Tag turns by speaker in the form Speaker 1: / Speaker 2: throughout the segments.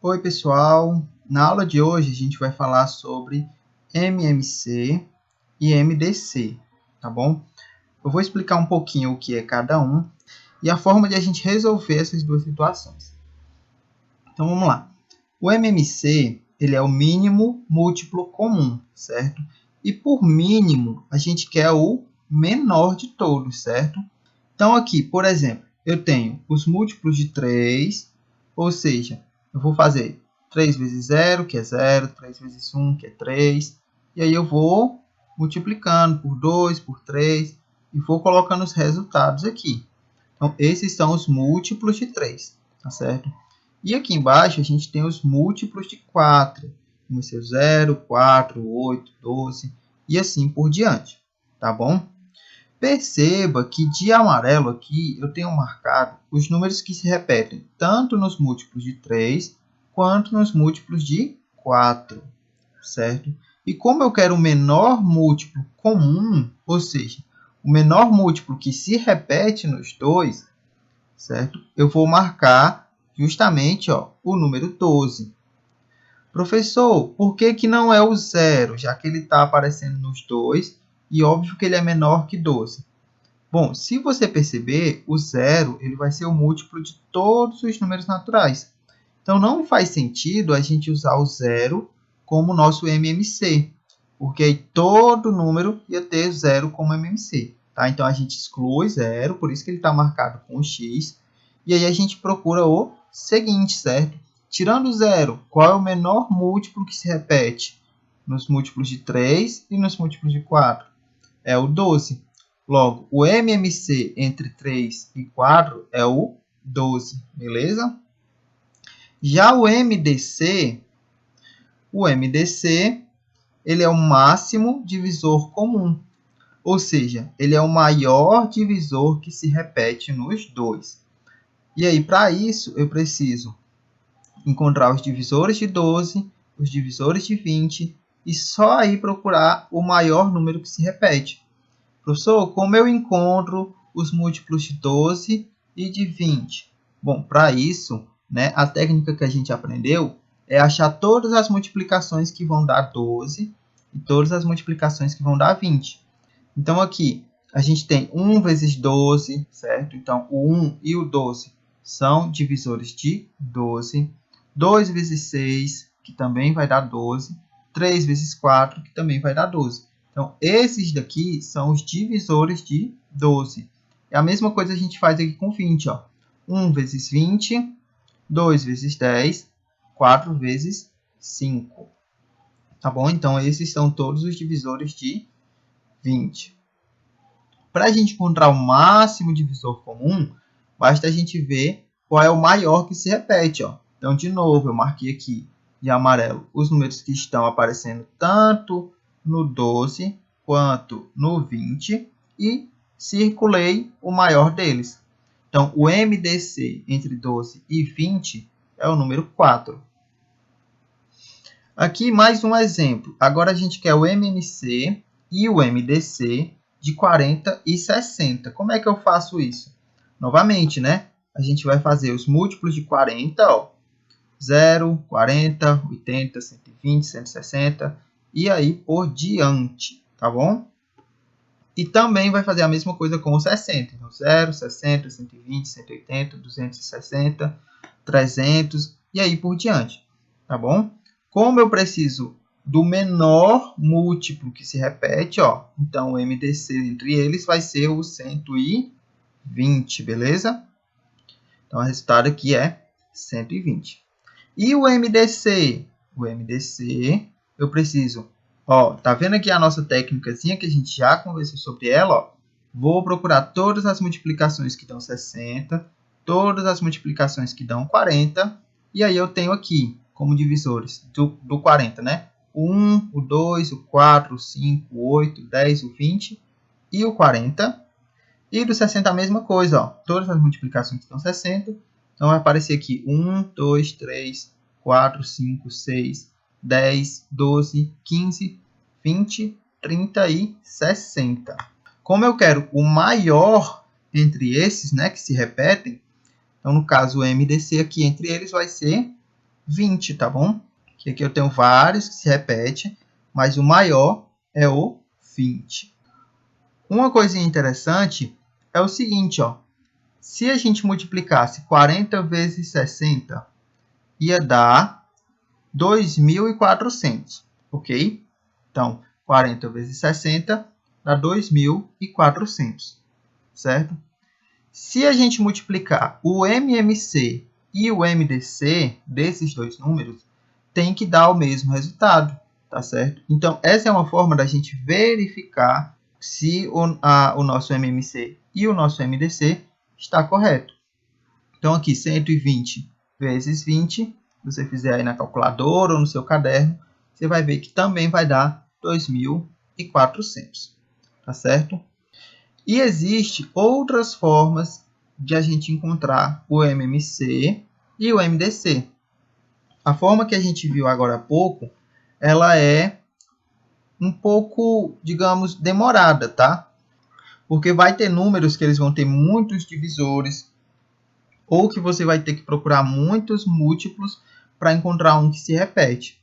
Speaker 1: Oi, pessoal! Na aula de hoje a gente vai falar sobre MMC e MDC, tá bom? Eu vou explicar um pouquinho o que é cada um e a forma de a gente resolver essas duas situações. Então, vamos lá. O MMC, ele é o mínimo múltiplo comum, certo? E por mínimo, a gente quer o menor de todos, certo? Então, aqui, por exemplo, eu tenho os múltiplos de 3, ou seja, eu vou fazer 3 vezes 0, que é 0, 3 vezes 1, que é 3, e aí eu vou multiplicando por 2, por 3, e vou colocando os resultados aqui. Então, esses são os múltiplos de 3, tá certo? E aqui embaixo a gente tem os múltiplos de 4, como ser 0, 4, 8, 12, e assim por diante, tá bom? Perceba que de amarelo aqui eu tenho marcado os números que se repetem tanto nos múltiplos de 3 quanto nos múltiplos de 4, certo? E como eu quero o menor múltiplo comum, ou seja, o menor múltiplo que se repete nos dois, certo? Eu vou marcar justamente o número 12. Professor, por que não é o 0, já que ele está aparecendo nos dois e óbvio que ele é menor que 12? Bom, se você perceber, o 0 ele vai ser o múltiplo de todos os números naturais. Então, não faz sentido a gente usar o 0 como nosso MMC, porque aí todo número ia ter 0 como MMC. Tá? Então, a gente exclui 0, por isso que ele está marcado com X, e aí a gente procura o seguinte, certo? Tirando o 0, qual é o menor múltiplo que se repete nos múltiplos de 3 e nos múltiplos de 4? É o 12. Logo, o MMC entre 3 e 4 é o 12, beleza? Já o MDC, ele é o máximo divisor comum, ou seja, ele é o maior divisor que se repete nos dois. E aí, para isso, eu preciso encontrar os divisores de 12, os divisores de 20, e só aí procurar o maior número que se repete. Professor, como eu encontro os múltiplos de 12 e de 20? Bom, para isso, a técnica que a gente aprendeu é achar todas as multiplicações que vão dar 12 e todas as multiplicações que vão dar 20. Então, aqui, a gente tem 1 vezes 12, certo? Então, o 1 e o 12 são divisores de 12. 2 vezes 6, que também vai dar 12. 3 vezes 4, que também vai dar 12. Então, esses daqui são os divisores de 12. É a mesma coisa a gente faz aqui com 20. 1 vezes 20, 2 vezes 10, 4 vezes 5. Tá bom? Então, esses são todos os divisores de 20. Para a gente encontrar o máximo divisor comum, basta a gente ver qual é o maior que se repete. Então, de novo, eu marquei aqui de amarelo os números que estão aparecendo tanto no 12 quanto no 20 e circulei o maior deles. Então, o MDC entre 12 e 20 é o número 4. Aqui mais um exemplo. Agora a gente quer o MMC e o MDC de 40 e 60. Como é que eu faço isso? Novamente, a gente vai fazer os múltiplos de 40, 0, 40, 80, 120, 160 e aí por diante, tá bom? E também vai fazer a mesma coisa com o 60. Então, 0, 60, 120, 180, 260, 300 e aí por diante, tá bom? Como eu preciso do menor múltiplo que se repete, então o MDC entre eles vai ser o 120, beleza? Então, o resultado aqui é 120. E o MDC? O MDC, eu preciso, tá vendo aqui a nossa técnicazinha que a gente já conversou sobre ela, Vou procurar todas as multiplicações que dão 60, todas as multiplicações que dão 40, e aí eu tenho aqui, como divisores do 40, O 1, o 2, o 4, o 5, o 8, o 10, o 20 e o 40. E do 60 a mesma coisa, todas as multiplicações que dão 60. Então, vai aparecer aqui 1, 2, 3, 4, 5, 6, 10, 12, 15, 20, 30 e 60. Como eu quero o maior entre esses, que se repetem, então, no caso, o MDC aqui entre eles vai ser 20, tá bom? Que aqui eu tenho vários que se repetem, mas o maior é o 20. Uma coisinha interessante é o seguinte, ó. Se a gente multiplicasse 40 vezes 60, ia dar 2.400, ok? Então, 40 vezes 60 dá 2.400, certo? Se a gente multiplicar o MMC e o MDC desses dois números, tem que dar o mesmo resultado, tá certo? Então, essa é uma forma da gente verificar se o nosso MMC e o nosso MDC está correto. Então, aqui, 120 vezes 20, se você fizer aí na calculadora ou no seu caderno, você vai ver que também vai dar 2.400, tá certo? E existem outras formas de a gente encontrar o MMC e o MDC. A forma que a gente viu agora há pouco, ela é um pouco, digamos, demorada, tá? Porque vai ter números que eles vão ter muitos divisores, ou que você vai ter que procurar muitos múltiplos para encontrar um que se repete.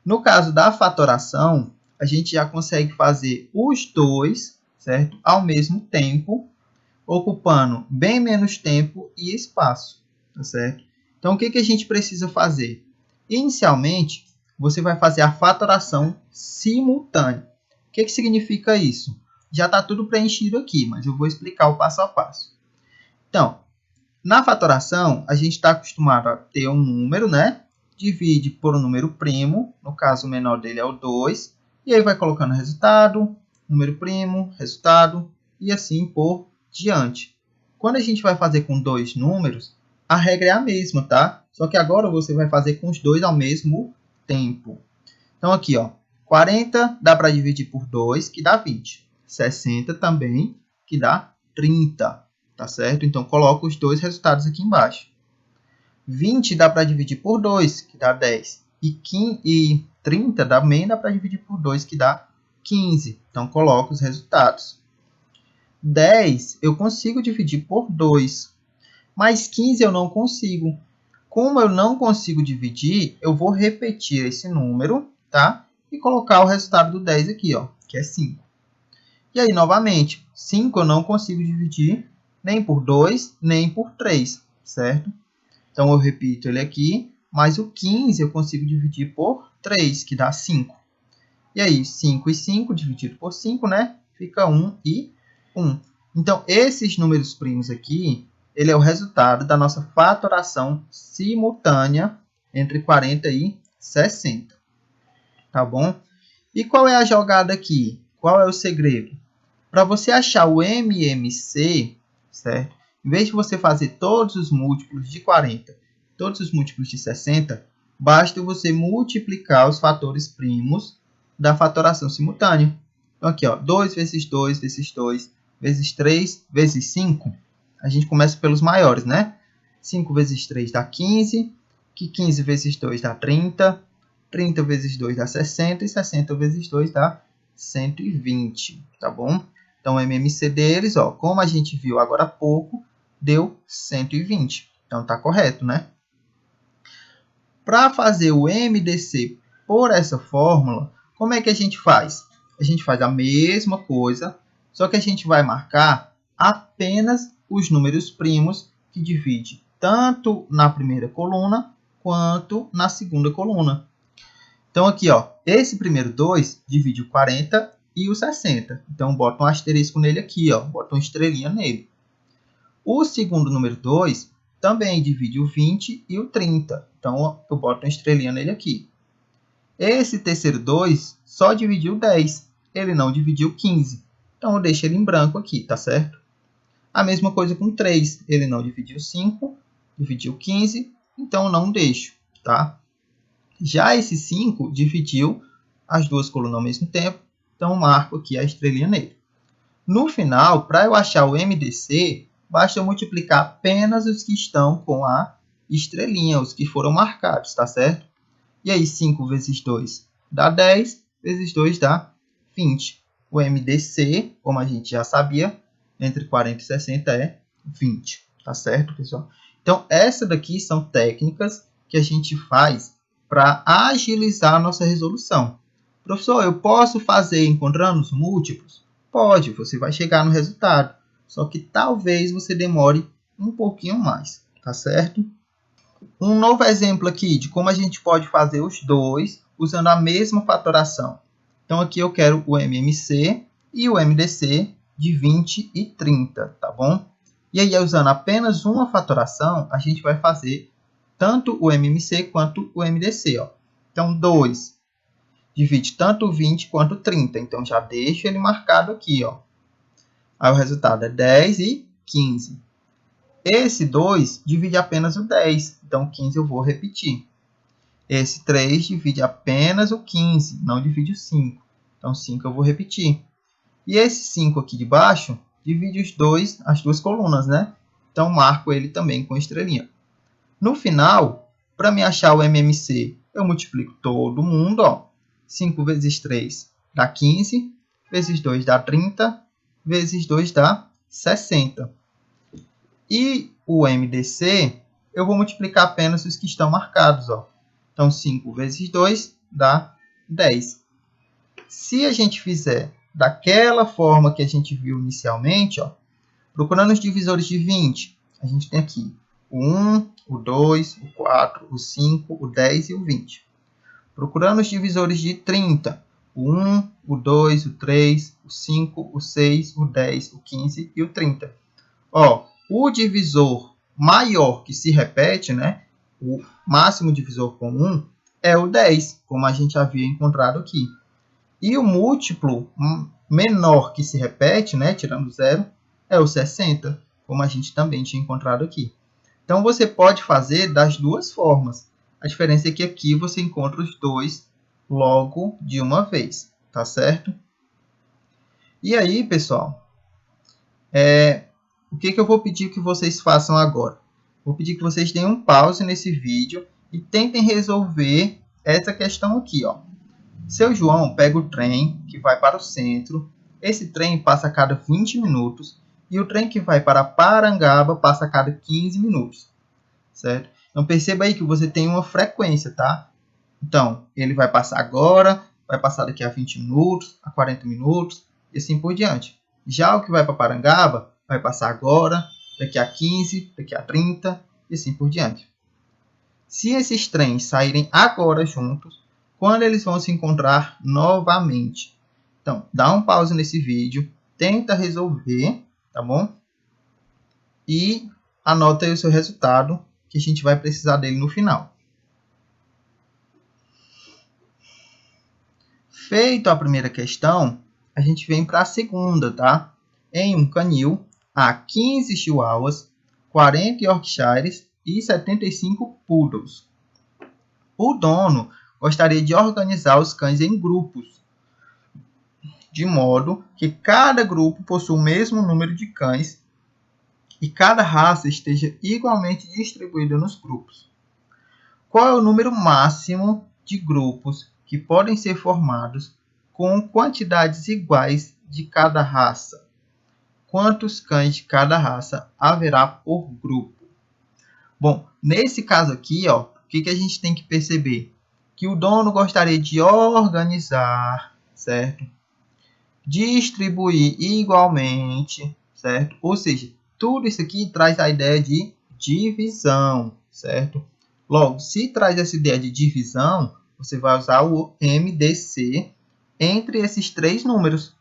Speaker 1: No caso da fatoração, a gente já consegue fazer os dois, certo? Ao mesmo tempo, ocupando bem menos tempo e espaço, tá certo? Então, o que a gente precisa fazer? Inicialmente, você vai fazer a fatoração simultânea. O que significa isso? Já está tudo preenchido aqui, mas eu vou explicar o passo a passo. Então, na fatoração, a gente está acostumado a ter um número, né? Divide por um número primo, no caso o menor dele é o 2, e aí vai colocando resultado, número primo, resultado, e assim por diante. Quando a gente vai fazer com dois números, a regra é a mesma, tá? Só que agora você vai fazer com os dois ao mesmo tempo. Então aqui, ó, 40 dá para dividir por 2, que dá 20. 60 também, que dá 30, tá certo? Então coloco os dois resultados aqui embaixo. 20 dá para dividir por 2, que dá 10. E 30 também dá para dividir por 2, que dá 15. Então coloco os resultados. 10 eu consigo dividir por 2, mas 15 eu não consigo. Como eu não consigo dividir, eu vou repetir esse número, tá? E colocar o resultado do 10 aqui, ó, que é 5. E aí, novamente, 5 eu não consigo dividir nem por 2, nem por 3, certo? Então, eu repito ele aqui, mas o 15 eu consigo dividir por 3, que dá 5. E aí, 5 e 5 dividido por 5, né? Fica 1 e 1. Então, esses números primos aqui, ele é o resultado da nossa fatoração simultânea entre 40 e 60. Tá bom? E qual é a jogada aqui? Qual é o segredo? Para você achar o MMC, certo? Em vez de você fazer todos os múltiplos de 40, todos os múltiplos de 60, basta você multiplicar os fatores primos da fatoração simultânea. Então, aqui, ó, 2 vezes 2 vezes 2 vezes 3 vezes 5. A gente começa pelos maiores, né? 5 vezes 3 dá 15, que 15 vezes 2 dá 30, 30 vezes 2 dá 60, e 60 vezes 2 dá 120, tá bom? Então, o MMC deles, ó, como a gente viu agora há pouco, deu 120. Então, tá correto, né? Para fazer o MDC por essa fórmula, como é que a gente faz? A gente faz a mesma coisa, só que a gente vai marcar apenas os números primos que dividem tanto na primeira coluna quanto na segunda coluna. Então, aqui, ó, esse primeiro 2 divide o 40 e o 60. Então, boto um asterisco nele aqui, ó, boto uma estrelinha nele. O segundo número 2 também divide o 20 e o 30. Então, eu boto uma estrelinha nele aqui. Esse terceiro 2 só dividiu 10. Ele não dividiu 15. Então, eu deixo ele em branco aqui, tá certo? A mesma coisa com 3. Ele não dividiu 5, dividiu 15. Então, eu não deixo, tá? Já esse 5 dividiu as duas colunas ao mesmo tempo. Então, eu marco aqui a estrelinha nele. No final, para eu achar o MDC, basta eu multiplicar apenas os que estão com a estrelinha, os que foram marcados, tá certo? E aí, 5 vezes 2 dá 10, vezes 2 dá 20. O MDC, como a gente já sabia, entre 40 e 60 é 20, tá certo, pessoal? Então, essas daqui são técnicas que a gente faz para agilizar a nossa resolução. Professor, eu posso fazer encontrando os múltiplos? Pode, você vai chegar no resultado. Só que talvez você demore um pouquinho mais, tá certo? Um novo exemplo aqui de como a gente pode fazer os dois usando a mesma fatoração. Então aqui eu quero o MMC e o MDC de 20 e 30, tá bom? E aí, usando apenas uma fatoração, a gente vai fazer tanto o MMC quanto o MDC. Ó. Então, 2 divide tanto o 20 quanto o 30. Então, já deixo ele marcado aqui. Ó. Aí, o resultado é 10 e 15. Esse 2 divide apenas o 10. Então, 15 eu vou repetir. Esse 3 divide apenas o 15, não divide o 5. Então, 5 eu vou repetir. E esse 5 aqui de baixo divide as duas colunas, né? Então, marco ele também com estrelinha. No final, para me achar o MMC, eu multiplico todo mundo. Ó. 5 vezes 3 dá 15, vezes 2 dá 30, vezes 2 dá 60. E o MDC, eu vou multiplicar apenas os que estão marcados. Ó. Então, 5 vezes 2 dá 10. Se a gente fizer daquela forma que a gente viu inicialmente, ó, procurando os divisores de 20, a gente tem aqui o 1, o 2, o 4, o 5, o 10 e o 20. Procurando os divisores de 30, o 1, o 2, o 3, o 5, o 6, o 10, o 15 e o 30. Ó, o divisor maior que se repete, né, o máximo divisor comum, é o 10, como a gente havia encontrado aqui. E o múltiplo menor que se repete, né, tirando 0, é o 60, como a gente também tinha encontrado aqui. Então, você pode fazer das duas formas. A diferença é que aqui você encontra os dois logo de uma vez, tá certo? E aí, pessoal, o que eu vou pedir que vocês façam agora? Vou pedir que vocês deem um pause nesse vídeo e tentem resolver essa questão aqui, ó. Seu João pega o trem que vai para o centro. Esse trem passa a cada 20 minutos. E o trem que vai para Parangaba passa a cada 15 minutos. Certo? Então, perceba aí que você tem uma frequência, tá? Então, ele vai passar agora, vai passar daqui a 20 minutos, a 40 minutos, e assim por diante. Já o que vai para Parangaba, vai passar agora, daqui a 15, daqui a 30, e assim por diante. Se esses trens saírem agora juntos, quando eles vão se encontrar novamente? Então, dá um pause nesse vídeo, tenta resolver, tá bom? E anota aí o seu resultado, que a gente vai precisar dele no final. Feito a primeira questão, a gente vem para a segunda, tá? Em um canil, há 15 chihuahuas, 40 Yorkshires e 75 poodles. O dono gostaria de organizar os cães em grupos, de modo que cada grupo possua o mesmo número de cães e cada raça esteja igualmente distribuída nos grupos. Qual é o número máximo de grupos que podem ser formados com quantidades iguais de cada raça? Quantos cães de cada raça haverá por grupo? Bom, nesse caso aqui, ó, o que a gente tem que perceber? Que o dono gostaria de organizar, certo? Distribuir igualmente, certo? Ou seja, tudo isso aqui traz a ideia de divisão, certo? Logo, se traz essa ideia de divisão, você vai usar o MDC entre esses três números.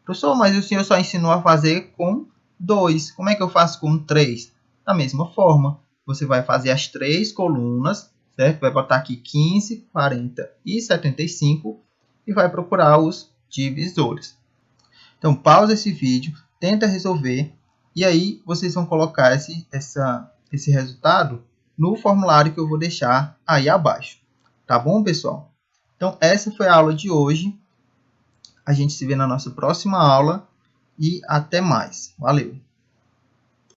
Speaker 1: Professor, mas o senhor só ensinou a fazer com 2. Como é que eu faço com 3? Da mesma forma, você vai fazer as três colunas, certo? Vai botar aqui 15, 40 e 75 e vai procurar os divisores. Então, pausa esse vídeo, tenta resolver e aí vocês vão colocar esse resultado no formulário que eu vou deixar aí abaixo. Tá bom, pessoal? Então, essa foi a aula de hoje. A gente se vê na nossa próxima aula e até mais. Valeu!